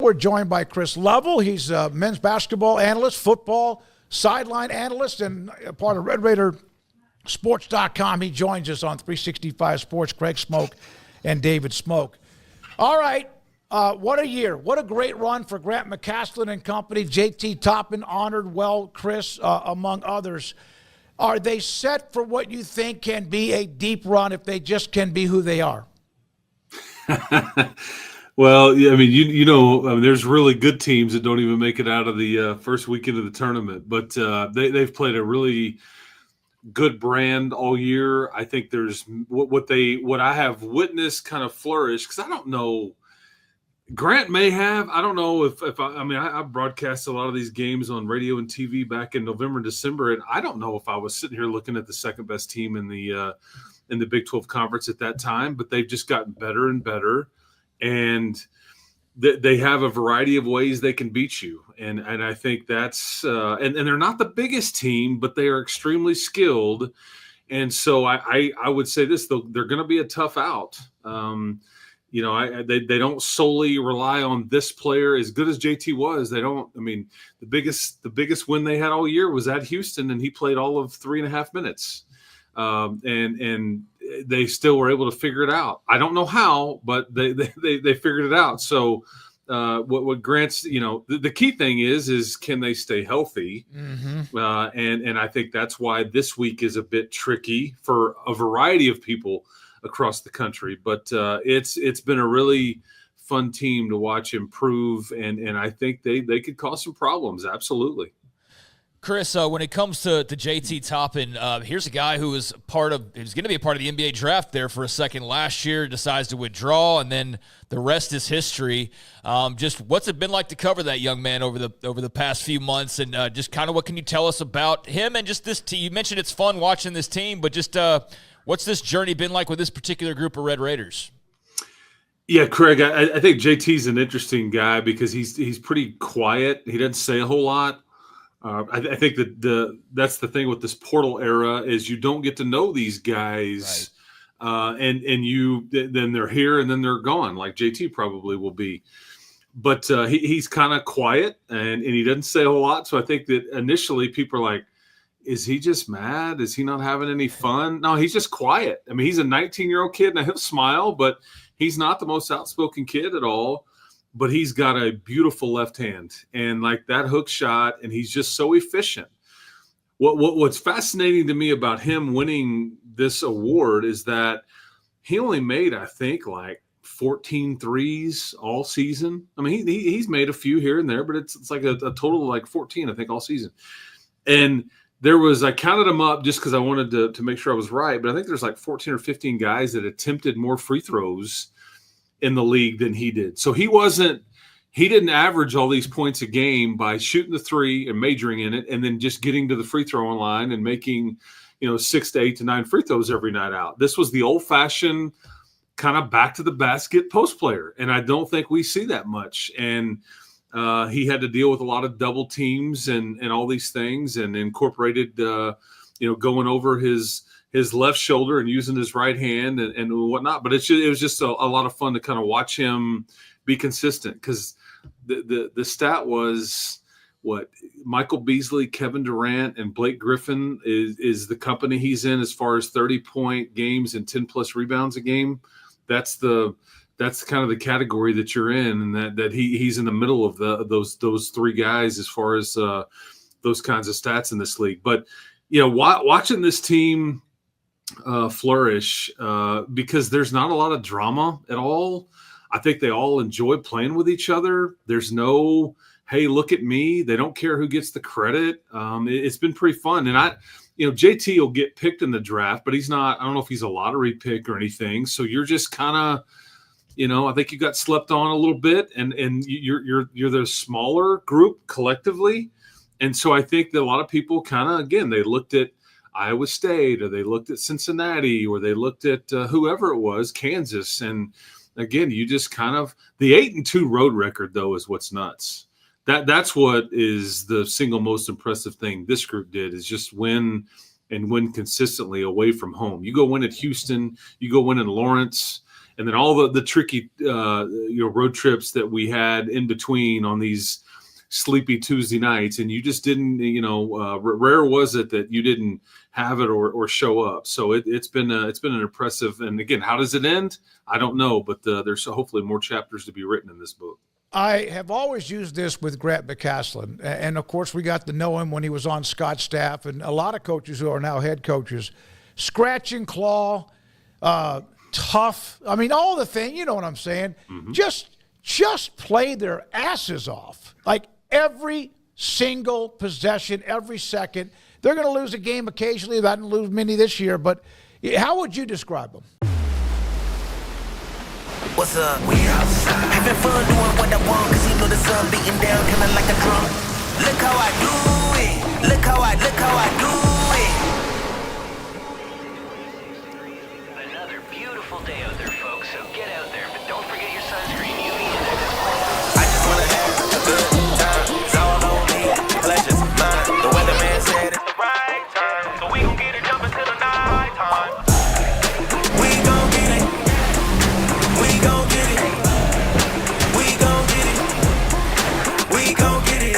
We're joined by Chris Lovell. He's a men's basketball analyst, football sideline analyst, and a part of RedRaiderSports.com. He joins us on 365 Sports, Craig Smoke and David Smoke. All right, what a year. What a great run for Grant McCastland and company. JT Toppin honored well, Chris, among others. Are they set for what you think can be a deep run if they just can be who they are? Well, I mean, there's really good teams that don't even make it out of the first weekend of the tournament, but they've played a really good brand all year. I think there's what I have witnessed kind of flourish, because I don't know. Grant may have. I don't know if I broadcast a lot of these games on radio and TV back in November and December, and I don't know if I was sitting here looking at the second best team in the Big 12 Conference at that time, but they've just gotten better and better. And they have a variety of ways they can beat you. And I think that's and they're not the biggest team, but they are extremely skilled. And so I would say this, they're going to be a tough out. They don't solely rely on this player. As good as JT was, they don't. I mean, the biggest win they had all year was at Houston, and he played all of 3.5 minutes. And they still were able to figure it out. I don't know how, but they figured it out. So what Grant's, the key thing is can they stay healthy? Mm-hmm. And I think that's why this week is a bit tricky for a variety of people across the country. But it's been a really fun team to watch improve, and I think they could cause some problems. Absolutely. Chris, when it comes to JT Toppin, here's a guy who was going to be a part of the NBA draft there for a second last year, decides to withdraw, and then the rest is history. Just what's it been like to cover that young man over the past few months, and just kind of what can you tell us about him and just this team? You mentioned it's fun watching this team, but just what's this journey been like with this particular group of Red Raiders? Yeah, Craig, I think JT's an interesting guy because he's pretty quiet. He doesn't say a whole lot. I think that that's the thing with this portal era is you don't get to know these guys, right. And then they're here and then they're gone, like JT probably will be. But he's kind of quiet and he doesn't say a whole lot. So I think that initially people are like, is he just mad? Is he not having any fun? No, he's just quiet. I mean, he's a 19-year-old kid and he'll smile, but he's not the most outspoken kid at all. But he's got a beautiful left hand and like that hook shot, and he's just so efficient. What's fascinating to me about him winning this award is that he only made, I think, like 14 threes all season. I mean, he's made a few here and there, but it's like a total of like 14, I think, all season. And I counted them up just because I wanted to make sure I was right, but I think there's like 14 or 15 guys that attempted more free throws in the league than he did. So he didn't average all these points a game by shooting the three and majoring in it and then just getting to the free throw line and making, 6 to 8 to 9 free throws every night out. This was the old fashioned kind of back to the basket post player. And I don't think we see that much. And he had to deal with a lot of double teams and all these things and incorporated, going over his left shoulder and using his right hand and whatnot. But it was just a lot of fun to kind of watch him be consistent because the stat was what Michael Beasley, Kevin Durant, and Blake Griffin is the company he's in as far as 30-point games and 10-plus rebounds a game. That's kind of the category that you're in, and that he's in the middle of those three guys as far as those kinds of stats in this league. But watching this team flourish because there's not a lot of drama at all. I think they all enjoy playing with each other. There's no, hey, look at me. They don't care who gets the credit. It's been pretty fun. And JT will get picked in the draft, but he's not, I don't know if he's a lottery pick or anything. So you're just kind of, I think you got slept on a little bit and you're the smaller group collectively. And so I think that a lot of people kind of, again, they looked at Iowa State or they looked at Cincinnati or they looked at whoever it was, Kansas. And again, you just kind of the 8-2 road record, though, is what's nuts. That's what is the single most impressive thing this group did is just win and win consistently away from home. You go win at Houston, you go win in Lawrence, and then all the tricky road trips that we had in between on these sleepy Tuesday nights, and you just didn't, rare was it that you didn't have it or show up. So it's been an impressive. And again, how does it end? I don't know, but there's hopefully more chapters to be written in this book. I have always used this with Grant McCastland, and of course we got to know him when he was on Scott's staff, and a lot of coaches who are now head coaches. Scratch and claw, tough. I mean, all the thing. You know what I'm saying? Mm-hmm. Just play their asses off. Like every single possession, every second. They're going to lose a game occasionally. They didn't lose many this year, but how would you describe them? What's up? We outside. Having fun doing what I want, cause you know the sun beating down kinda like a drum. Look how I do it. Look how I do it. Another beautiful day out there, folks, so get out there, but don't forget your sunscreen, UV and I just wanna have a good time. It's all on me. Pleasure's mine. The weatherman said it's the right time, so we gon' get it jumping till the night time. We gon' get it. We gon' get it. We gon' get it. We gon' get it.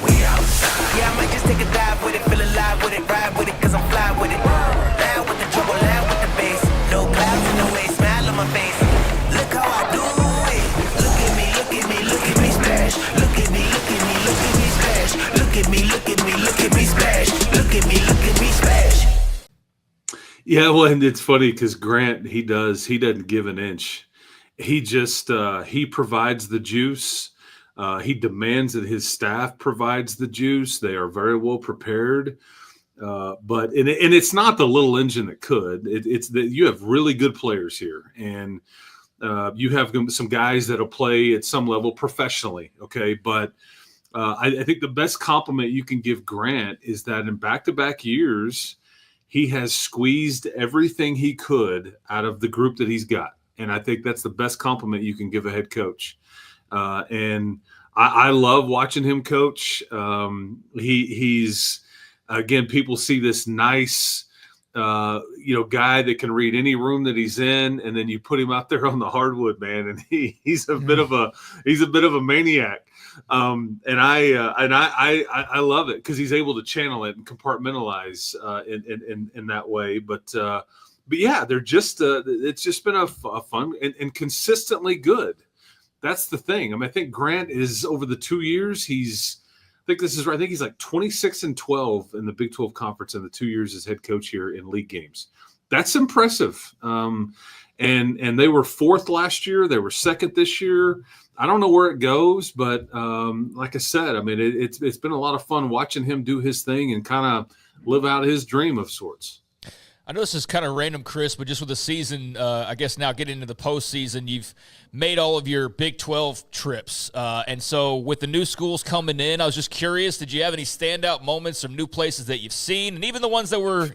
We outside. Yeah, I might just take a dive with it, feel alive with it, ride with it, cause I'm fly with it. Loud with the trouble, loud with the bass. No clouds in the way, smile on my face. Look how I do it. Look at me, look at me, look at me splash. Look at me, look at me, look at me splash. Look at me, look at me, look at me splash. Look at me, look at me splash. Yeah, well, and it's funny because Grant, he doesn't give an inch. He just he provides the juice. He demands that his staff provides the juice. They are very well prepared. But it's not the little engine that could. It's that you have really good players here, and you have some guys that'll play at some level professionally. Okay, but I think the best compliment you can give Grant is that in back-to-back years, he has squeezed everything he could out of the group that he's got, and I think that's the best compliment you can give a head coach. And I love watching him coach. He's again, people see this nice, guy that can read any room that he's in, and then you put him out there on the hardwood, man, and he's a bit of a maniac. And I love it because he's able to channel it and compartmentalize in that way. But yeah, they're just it's just been a fun and consistently good. That's the thing. I mean, I think Grant is over the 2 years. I think this is right. I think he's like 26-12 in the Big 12 Conference in the 2 years as head coach here in league games. That's impressive. And they were fourth last year. They were second this year. I don't know where it goes, but like I said, I mean, it's been a lot of fun watching him do his thing and kind of live out his dream of sorts. I know this is kind of random, Chris, but just with the season, I guess now getting into the postseason, you've made all of your Big 12 trips. And so with the new schools coming in, I was just curious, did you have any standout moments from new places that you've seen? And even the ones that were,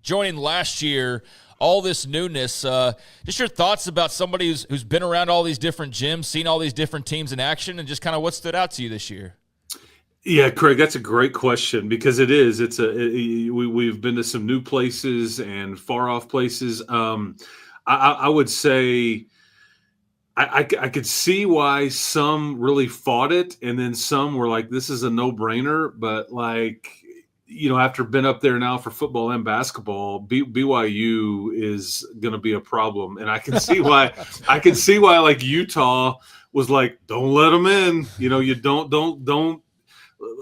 joining last year, all this newness, just your thoughts about somebody who's been around all these different gyms, seen all these different teams in action, and just kind of what stood out to you this year? Yeah, Craig, that's a great question because it is. We've been to some new places and far off places. I would say I could see why some really fought it, and then some were like, "This is a no-brainer." But after been up there now for football and basketball, BYU is going to be a problem, and I can see why. I can see why like Utah was like, "Don't let them in." You don't.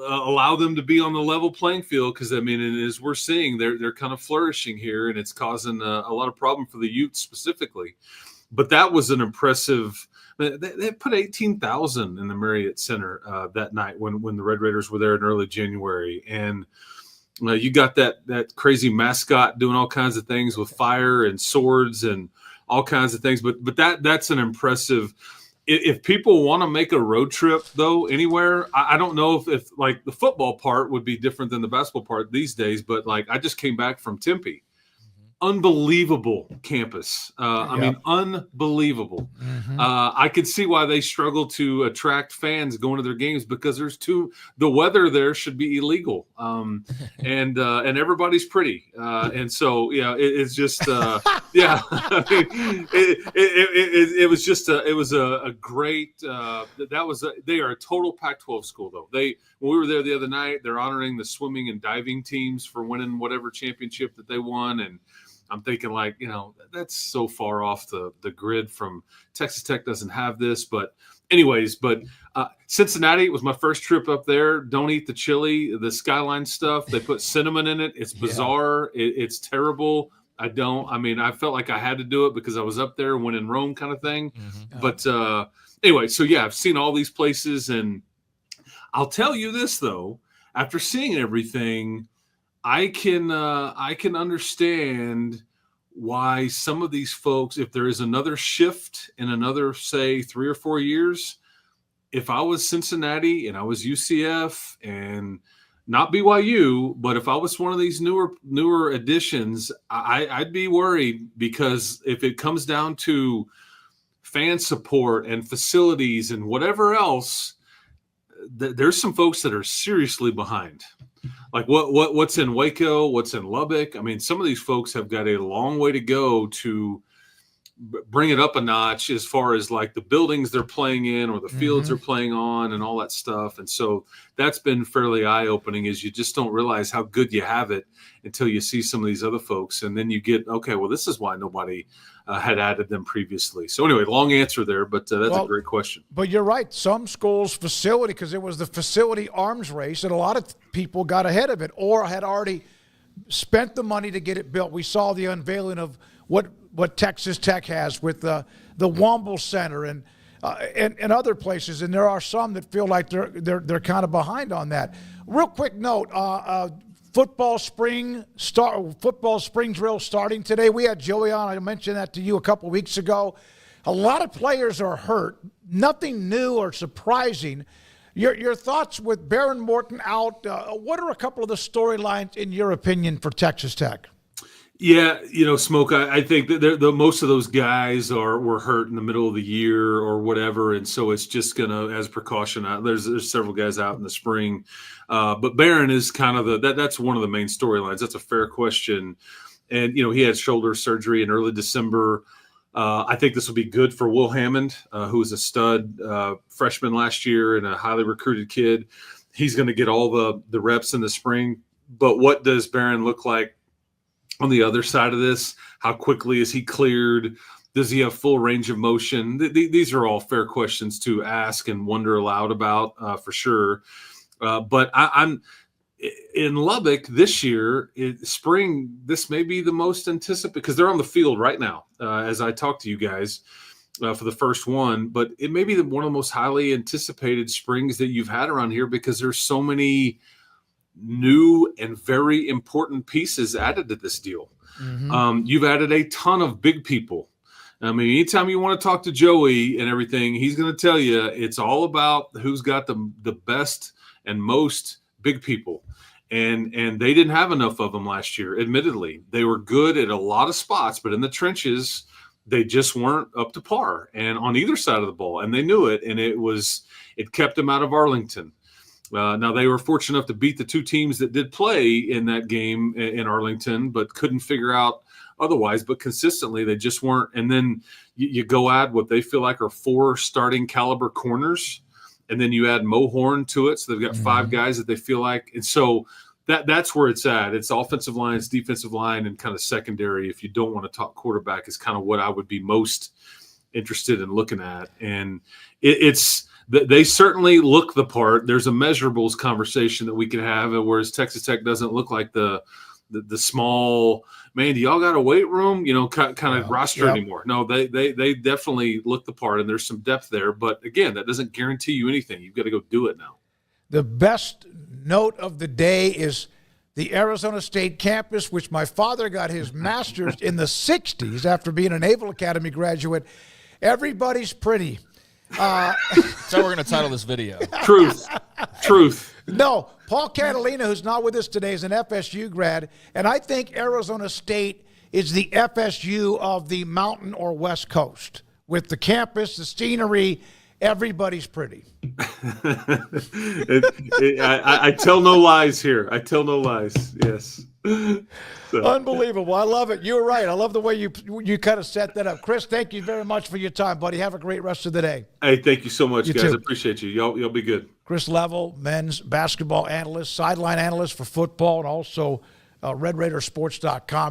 Allow them to be on the level playing field because I mean, and as we're seeing, they're kind of flourishing here, and it's causing a lot of problem for the youth specifically. But that was an impressive. They put 18,000 in the Marriott Center that night when the Red Raiders were there in early January, and you got that crazy mascot doing all kinds of things with fire and swords and all kinds of things. But that's an impressive. If people want to make a road trip, though, anywhere, I don't know if like the football part would be different than the basketball part these days. But like I just came back from Tempe, unbelievable campus. I mean, unbelievable. I could see why they struggle to attract fans going to their games, because the weather there should be illegal. And everybody's pretty. And so, it's just, yeah, I mean, it was a great, they are a total Pac-12 school though. When we were there the other night, they're honoring the swimming and diving teams for winning whatever championship that they won. And I'm thinking, like, that's so far off the grid from Texas Tech doesn't have this. But anyways, Cincinnati was my first trip up there. Don't eat the chili, the Skyline stuff. They put cinnamon in it. It's bizarre. It's terrible. I felt like I had to do it because I was up there, when in Rome kind of thing. But anyway, so I've seen all these places, and I'll tell you this though, after seeing everything, I can understand why some of these folks, if there is another shift in another, say, 3 or 4 years, if I was Cincinnati and I was UCF and not BYU, but if I was one of these newer additions, I'd be worried, because if it comes down to fan support and facilities and whatever else, there's some folks that are seriously behind. Like what's in Waco, what's in Lubbock. I mean, some of these folks have got a long way to go to bring it up a notch as far as like the buildings they're playing in or the fields they're playing on and all that stuff. And so that's been fairly eye-opening, is you just don't realize how good you have it until you see some of these other folks. And then you get, okay, well, this is why nobody had added them previously. So anyway, long answer there, but that's a great question. But you're right. Some schools' facility, because it was the facility arms race, and a lot of people got ahead of it or had already spent the money to get it built. We saw the unveiling of what Texas Tech has with the Womble Center and other places, and there are some that feel like they're kind of behind on that. Real quick note: football spring drill starting today. We had Joey on. I mentioned that to you a couple weeks ago. A lot of players are hurt. Nothing new or surprising. Your thoughts with Baron Morton out? What are a couple of the storylines in your opinion for Texas Tech? Yeah, Smoke, I think that most of those guys were hurt in the middle of the year or whatever, and so it's just going to, as precaution, there's several guys out in the spring. But Barron is kind of that's one of the main storylines. That's a fair question. And, he had shoulder surgery in early December. I think this will be good for Will Hammond, who was a stud freshman last year and a highly recruited kid. He's going to get all the reps in the spring. But what does Barron look like on the other side of this? How quickly is he cleared? Does he have full range of motion? These are all fair questions to ask and wonder aloud about for sure. But I'm in Lubbock this year, spring, this may be the most anticipated, because they're on the field right now as I talk to you guys for the first one. But it may be one of the most highly anticipated springs that you've had around here, because there's so many new and very important pieces added to this deal. You've added a ton of big people. I mean, anytime you want to talk to Joey and everything, he's going to tell you it's all about who's got the best and most big people. And they didn't have enough of them last year. Admittedly, they were good at a lot of spots, but in the trenches, they just weren't up to par, and on either side of the ball. And they knew it. And it kept them out of Arlington. Now, they were fortunate enough to beat the two teams that did play in that game in Arlington, but couldn't figure out otherwise. But consistently, they just weren't. And then you go add what they feel like are 4 starting caliber corners, and then you add Mo Horn to it. So they've got 5 guys that they feel like. And so that's where it's at. It's offensive line, it's defensive line, and kind of secondary. If you don't want to talk quarterback, is kind of what I would be most interested in looking at. And they certainly look the part. There's a measurables conversation that we can have, whereas Texas Tech doesn't look like the small, man, do y'all got a weight room, kind of roster anymore. No, they definitely look the part, and there's some depth there. But again, that doesn't guarantee you anything. You've got to go do it now. The best note of the day is the Arizona State campus, which my father got his master's in the 60s after being a Naval Academy graduate. Everybody's pretty. That's how we're going to title this video. Truth. No, Paul Catalina, who's not with us today, is an FSU grad, and I think Arizona State is the FSU of the mountain or West Coast. With the campus, the scenery, everybody's pretty. I tell no lies here. I tell no lies. Yes. So. Unbelievable. I love it. You're right. I love the way you kind of set that up. Chris, thank you very much for your time, buddy. Have a great rest of the day. Hey, thank you so much, You guys. too. I appreciate you. Y'all be good. Chris Level, men's basketball analyst, sideline analyst for football, and also RedRaidersports.com.